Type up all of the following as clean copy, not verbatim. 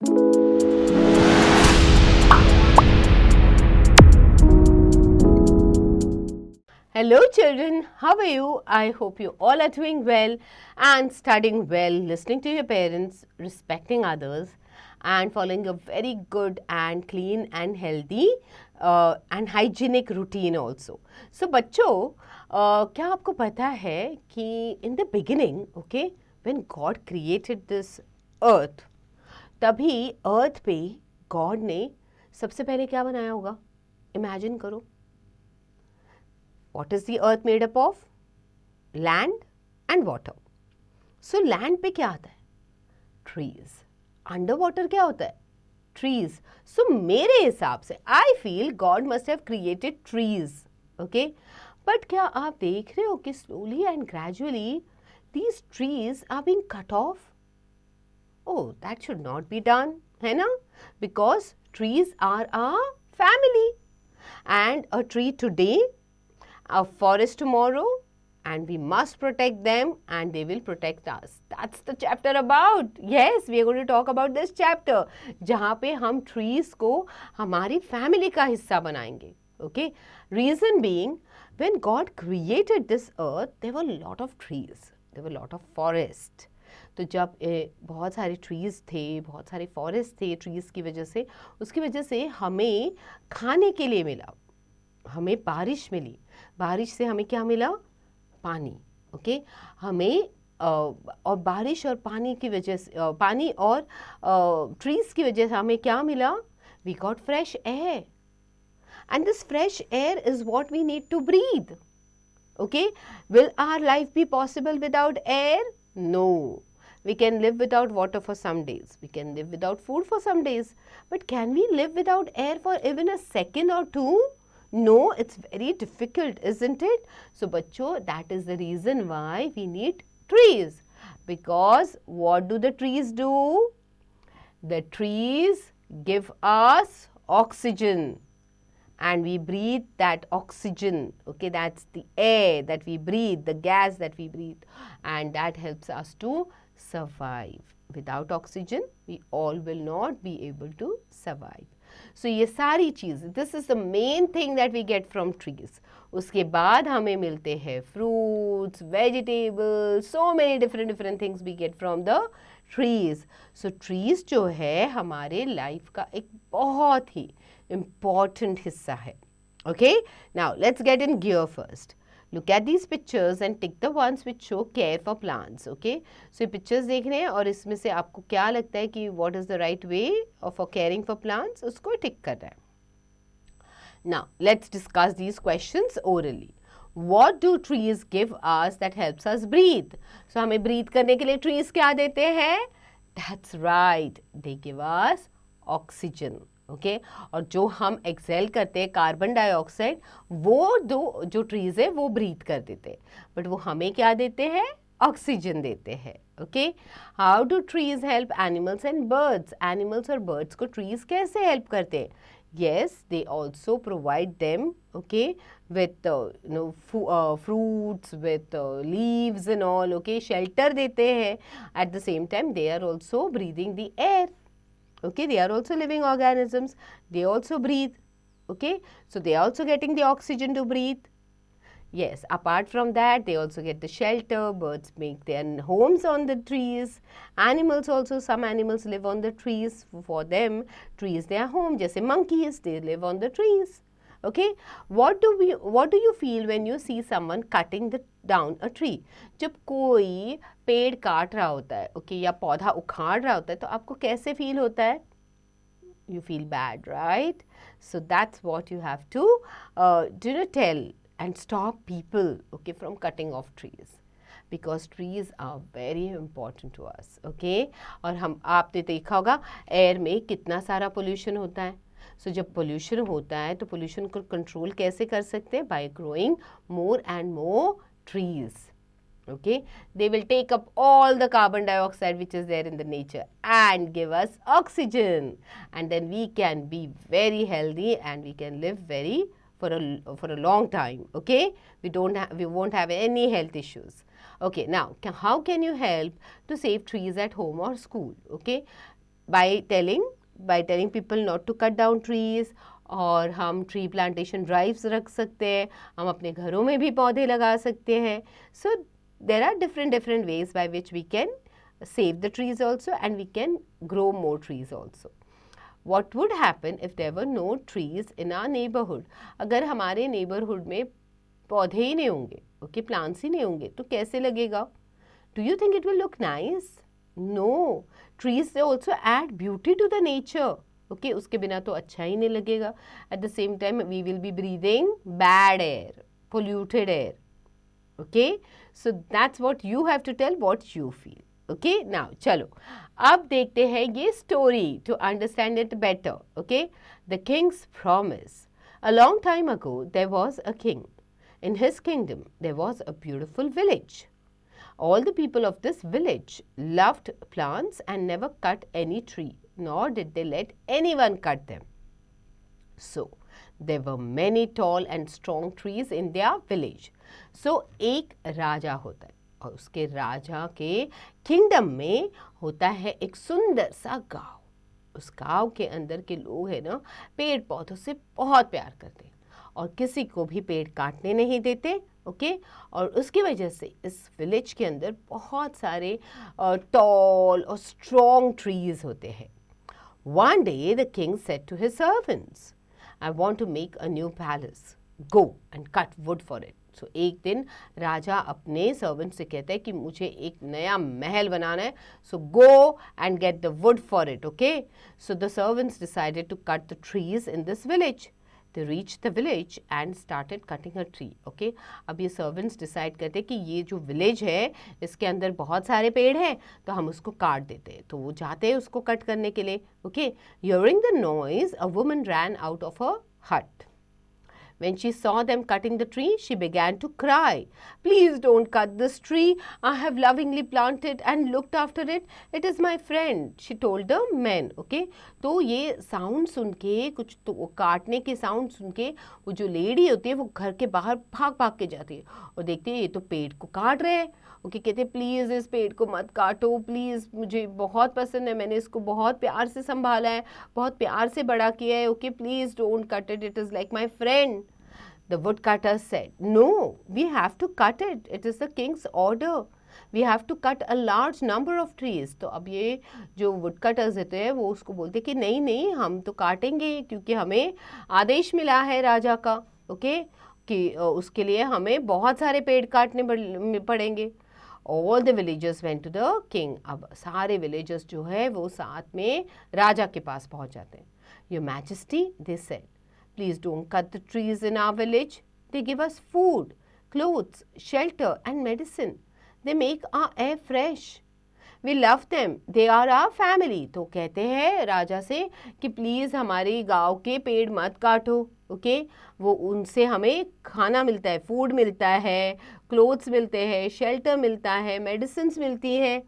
Hello children, how are you? I hope you all are doing well and studying well, listening to your parents, respecting others and following a very good and clean and healthy and hygienic routine also. So बच्चों, क्या आपको पता है कि in the beginning, okay, when God created this earth, तभी earth पे God ने सबसे पहले क्या बनाया होगा? Imagine करो. What is the earth made up of? Land and water. So land पे क्या आता है? Trees. Underwater क्या होता है? Trees. So मेरे हिसाब से I feel God must have created trees. Okay? But क्या आप देख रहे हो कि slowly and gradually these trees are being cut off? Oh, that should not be done, है ना? Because trees are our family. And a tree today, a forest tomorrow, and we must protect them and they will protect us. That's the chapter about. Yes, we are going to talk about this chapter जहाँ पे हम trees को हमारी family का हिस्सा बनाएंगे. Okay? Reason being, when God created this earth, there were a lot of trees. There were a lot of forest. तो जब बहुत सारे ट्रीज़ थे, बहुत सारे फॉरेस्ट थे, ट्रीज़ की वजह से, उसकी वजह से हमें खाने के लिए मिला, हमें बारिश मिली, बारिश से हमें क्या मिला? पानी. ओके, हमें और बारिश और पानी की वजह से, पानी और ट्रीज़ की वजह से हमें क्या मिला? We got fresh air. And this fresh air is what we need to breathe. Okay, will our life be possible without air? No. We can live without water for some days. We can live without food for some days. But can we live without air for even a second or two? No, it's very difficult, isn't it? So, bachcho, that is the reason why we need trees. Because what do the trees do? The trees give us oxygen. And we breathe that oxygen. Okay, that's the air that we breathe, the gas that we breathe, and that helps us to survive. Without oxygen, we all will not be able to survive. So ये सारी चीज़, this is the main thing that we get from trees. उसके बाद हमें मिलते हैं fruits, vegetables, so many different things we get from the trees. So trees जो है हमारे life का एक बहुत ही important हिस्सा है. Okay, now let's get in gear first. Look at these pictures and tick the ones which show care for plants. Okay, so ये pictures देख रहे हैं और इसमें से आपको क्या लगता है कि what is the right way for caring for plants, उसको tick करना है. Now let's discuss these questions orally. What do trees give us that helps us breathe? So हमें breathe करने के लिए trees क्या देते हैं? That's right, they give us oxygen. Okay और जो हम एक्सेल करते हैं कार्बन डाइऑक्साइड, वो जो ट्रीज़ है वो ब्रीथ कर देते हैं, बट वो हमें क्या देते हैं? ऑक्सीजन देते हैं. Okay, how do trees help animals and birds? Animals और बर्ड्स को ट्रीज कैसे हेल्प करते हैं? yes, they also provide them, okay, with fruits, with leaves and all, okay, shelter देते हैं. At the same time they are also breathing the air. Okay, they are also living organisms, they also breathe. Okay, so they are also getting the oxygen to breathe. Yes, apart from that, they also get the shelter. Birds make their homes on the trees. Animals also, some animals live on the trees. For them, trees their home. जैसे monkeys, they live on the trees. Okay, what do you feel when you see someone cutting down a tree? जब कोई पेड़ काट रहा होता है, okay, या पौधा उखाड़ रहा होता है, तो आपको कैसे feel होता है? You feel bad, right? So that's what you have to tell and stop people, okay, from cutting off trees, because trees are very important to us. Okay, और आपने देखा होगा एयर में कितना सारा पोल्यूशन होता है. So जब पोल्यूशन होता है तो पोल्यूशन को कंट्रोल कैसे कर सकते हैं? By growing more and more trees. Okay, they will take up all the carbon dioxide which is there in the nature and give us oxygen, and then we can be very healthy and we can live for a long time. Okay, we won't have any health issues. Okay, now how can you help to save trees at home or school? Okay, by telling people not to cut down trees, और हम tree plantation drives रख सकते हैं, हम अपने घरों में भी पौधे लगा सकते हैं. So there are different ways by which we can save the trees also, and we can grow more trees also. What would happen if there were no trees in our neighborhood? अगर हमारे neighborhood में पौधे ही नहीं होंगे, okay, plants ही नहीं होंगे, तो कैसे लगेगा? Do you think it will look nice? No. Trees they also add beauty to the nature. Okay, उसके बिना तो अच्छा ही नहीं लगेगा. At the same time, we will be breathing bad air, polluted air. Okay, so that's what you have to tell what you feel. Okay, now चलो अब देखते हैं ये story to understand it better. Okay, the king's promise. A long time ago there was a king. In his kingdom there was a beautiful village. All the people of this village loved plants and never cut any tree, nor did they let anyone cut them. So there were many tall and strong trees in their village. So एक राजा होता है और उसके राजा के kingdom में होता है एक सुंदर सा गांव. उस गांव के अंदर के लोग हैं ना, पेड़ पौधों से बहुत प्यार करते हैं और किसी को भी पेड़ काटने नहीं देते. ओके, और उसकी वजह से इस विलेज के अंदर बहुत सारे टॉल और स्ट्रॉन्ग ट्रीज होते हैं. One day the king said to his servants, I want to make a new palace. Go and cut wood for it. So एक दिन राजा अपने सर्वेंट से कहता है कि मुझे एक नया महल बनाना है. So go and get the wood for it. Okay. So the servants decided to cut the trees in this village. They reached the village and started cutting a tree. Okay. अब ये servants decide करते हैं कि ये जो village है इसके अंदर बहुत सारे पेड़ हैं तो हम उसको काट देते हैं. तो वो जाते हैं उसको कट करने के लिए. Okay. Hearing the noise, a woman ran out of her hut. When she saw them cutting the tree, she began to cry. Please don't cut this tree. I have lovingly planted and looked after it. It is my friend, she told the men. Okay? तो ये sound सुन के, कुछ तो काटने के sound सुन के वो जो लेडी होती है वो घर के बाहर भाग भाग के जाती है और देखती है ये तो पेड़ को काट रहे हैं. ओके, कहते प्लीज़ इस पेड़ को मत काटो, प्लीज़ मुझे बहुत पसंद है, मैंने इसको बहुत प्यार से संभाला है, बहुत प्यार से बड़ा किया है. Okay, please don't cut it, it is like my friend. The woodcutter said, No, we have to cut it. It is the king's order. We have to cut a large number of trees. तो अब ये जो woodcutters होते हैं वो उसको बोलते कि नहीं नहीं हम तो काटेंगे क्योंकि हमें आदेश मिला है राजा का. ओके, कि उसके लिए हमें बहुत सारे पेड़ काटने पड़ेंगे. All the villagers went to the king. अब सारे villagers जो है वो साथ में राजा के पास पहुंच जाते हैं. Your Majesty, they said, please don't cut the trees in our village. They give us food, clothes, shelter and medicine. They make our air fresh. We love them. They are our family. तो कहते हैं राजा से कि please हमारे गांव के पेड़ मत काटो. ओके, वो उनसे हमें खाना मिलता है, फूड मिलता है, क्लोथ्स मिलते हैं, शेल्टर मिलता है, मेडिसिन्स मिलती हैं.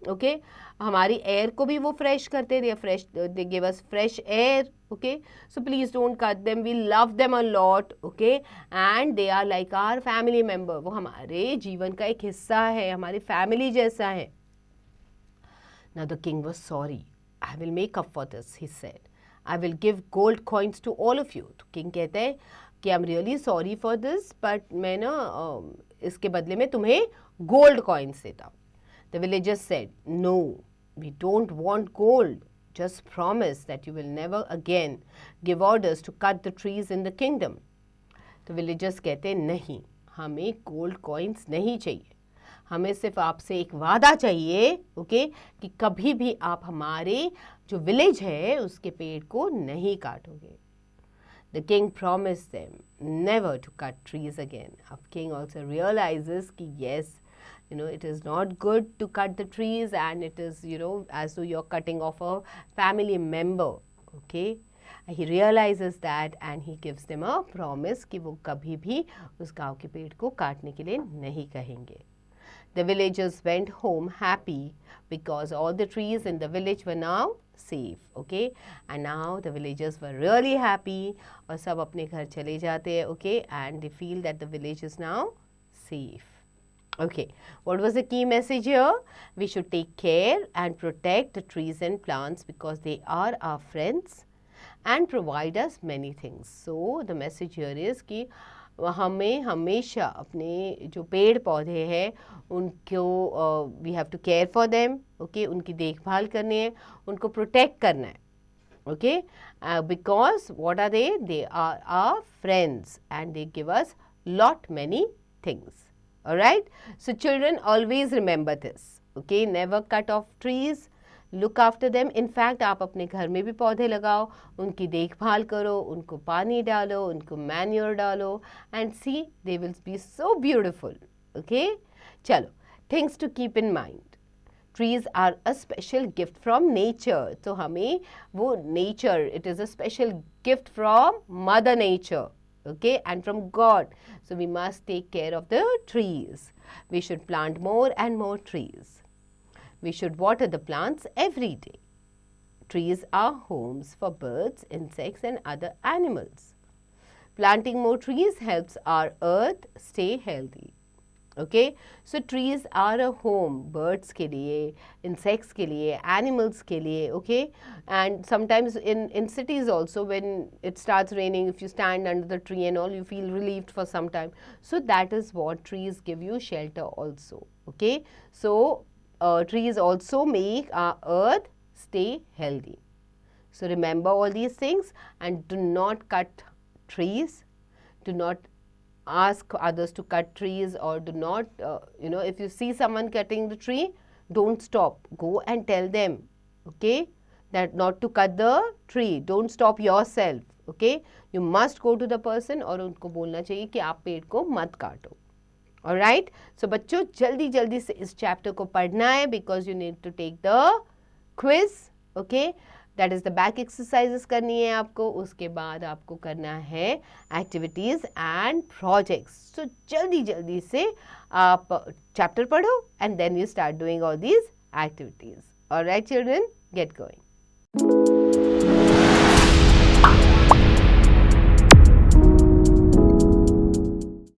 ओके, हमारी एयर को भी वो फ्रेश करते हैं. They give us fresh air. Okay, so please don't cut them, we love them a lot. Okay, and they are like our family member. वो हमारे जीवन का एक हिस्सा है, हमारी फैमिली जैसा है. Now the king was sorry. I will make up for this, he said. I will give gold coins to all of you. तो किंग कहते हैं कि I am really sorry for this, but मैं ना इसके बदले में तुम्हें गोल्ड कॉइन्स देता हूँ. The villagers said, No, we don't want gold. Just promise that you will never again give orders to cut the trees in the kingdom. तो villagers कहते नहीं, हमें गोल्ड कॉइन्स नहीं चाहिए, हमें सिर्फ आपसे एक वादा चाहिए. ओके, कि कभी भी आप हमारे जो विलेज है उसके पेड़ को नहीं काटोगे. The king promised them never to cut trees again. अब king also realizes कि yes, it is not good to cut the trees, and it is, as though you're cutting off a family member. Okay, he realizes that and he gives them a promise कि वो कभी भी उस गांव के पेड़ को काटने के लिए नहीं कहेंगे. The villagers went home happy because all the trees in the village were now safe. Okay, and now the villagers were really happy. और सब अपने घर चले जाते हैं. Okay, and they feel that the village is now safe. Okay, what was the key message here? We should take care and protect the trees and plants because they are our friends and provide us many things. So the message here is कि हमें हमेशा अपने जो पेड़ पौधे हैं उनको we have to care for them, okay, उनकी देखभाल करनी है, उनको प्रोटेक्ट करना है, okay, because what are they are our friends and they give us lot many things. All right, so children, always remember this, okay, never cut off trees, look after them. In fact, आप अपने घर में भी पौधे लगाओ, उनकी देखभाल करो, उनको पानी डालो, उनको मैन्योर डालो, and see they will be so beautiful. Okay, चलो, things to keep in mind. Trees are a special gift from nature. तो हमें वो nature, it is a special gift from Mother Nature, okay, and from God. So we must take care of the trees. We should plant more and more trees. We should water the plants every day. Trees are homes for birds, insects, and other animals. Planting more trees helps our earth stay healthy. Okay, so trees are a home birds के लिए, insects के लिए, animals के लिए, okay, and sometimes in cities also when it starts raining, if you stand under the tree and all, you feel relieved for some time. So that is what trees give you, shelter also. Okay, so trees also make our earth stay healthy. So remember all these things and do not cut trees, do not ask others to cut trees, or do not, if you see someone cutting the tree, don't stop. Go and tell them, okay, that not to cut the tree. Don't stop yourself, okay. You must go to the person और उनको बोलना चाहिए कि आप पेड़ को मत काटो. Alright, so बच्चों जल्दी जल्दी से इस चैप्टर को पढ़ना है because you need to take the quiz, okay. That is the back exercises करनी है आपको, उसके बाद आपको करना है एक्टिविटीज़ एंड प्रोजेक्ट्स. सो जल्दी जल्दी से आप चैप्टर पढ़ो and then you start doing all these activities. Alright children, get going.